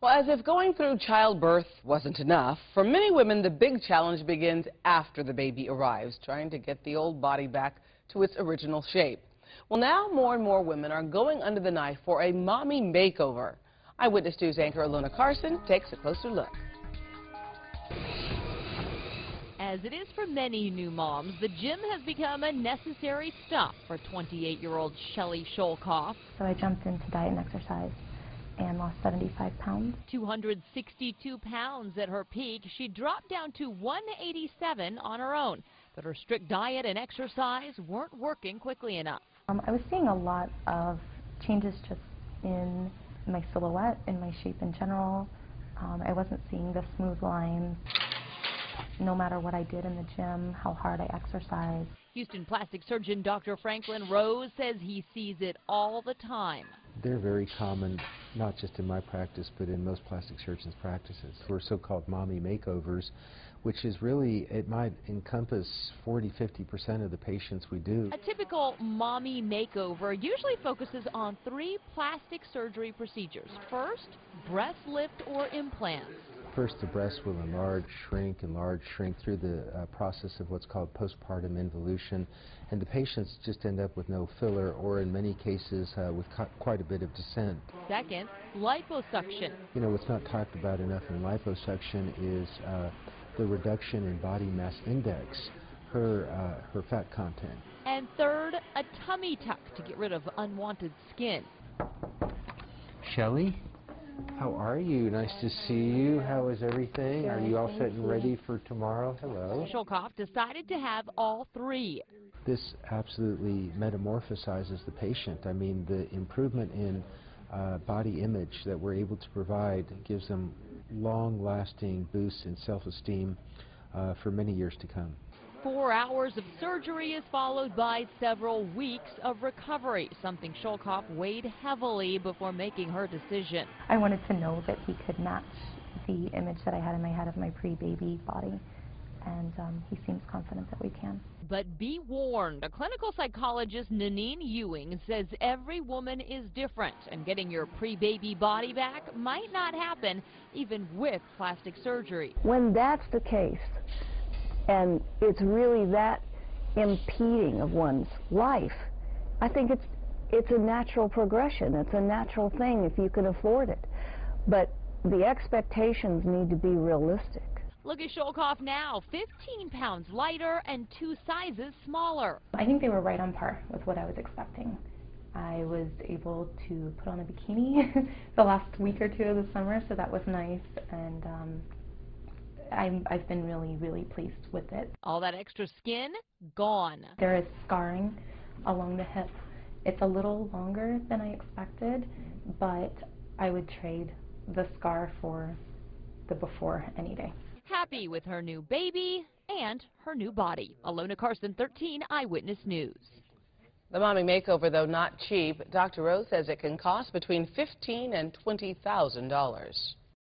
Well, as if going through childbirth wasn't enough, for many women, the big challenge begins after the baby arrives, trying to get the old body back to its original shape. Well, now more and more women are going under the knife for a mommy makeover. Eyewitness News anchor Alona Carson takes a closer look. As it is for many new moms, the gym has become a necessary stop for 28-year-old Shellie. So I jumped into diet and exercise and lost 75 pounds. 262 pounds at her peak, she dropped down to 187 on her own. But her strict diet and exercise weren't working quickly enough. I was seeing a lot of changes just in my silhouette, in my shape in general. I wasn't seeing the smooth lines. No matter what I did in the gym, how hard I exercised. Houston plastic surgeon Dr. Franklin Rose says he sees it all the time. They're very common, not just in my practice, but in most plastic surgeons' practices. We're so-called mommy makeovers, which is really, it might encompass 40–50% of the patients we do. A typical mommy makeover usually focuses on 3 plastic surgery procedures. First, breast lift or implants. First, the breast will enlarge, shrink through the process of what's called postpartum involution, and the patients just end up with no filler, or in many cases with quite a bit of descent. Second, liposuction. You know, what's not talked about enough in liposuction is the reduction in body mass index, her fat content. And third, a tummy tuck to get rid of unwanted skin. Shellie? How are you? Nice to see you. How is everything? Are you all set and ready for tomorrow? Hello. Shellie decided to have all 3. This absolutely metamorphosizes the patient. I mean, the improvement in body image that we're able to provide gives them long-lasting boosts in self-esteem for many years to come. 4 hours of surgery is followed by several weeks of recovery, something Shellie weighed heavily before making her decision. I wanted to know that he could match the image that I had in my head of my pre-baby body, and he seems confident that we can. But be warned, a clinical psychologist, Nanine Ewing, says every woman is different, and getting your pre-baby body back might not happen even with plastic surgery. When that's the case, and it's really that impeding of one's life, I think it's a natural progression. It's a natural thing if you can afford it. But the expectations need to be realistic. Look at Shellie now, 15 pounds lighter and 2 sizes smaller. I think they were right on par with what I was expecting. I was able to put on a bikini the last week or 2 of the summer, so that was nice, and I've been really, really pleased with it. All that extra skin, gone. There is scarring along the hip. It's a little longer than I expected, but I would trade the scar for the before any day. Happy with her new baby and her new body. Alona Carson, 13 Eyewitness News. The mommy makeover, though not cheap, Dr. Rose says it can cost between $15,000 and $20,000.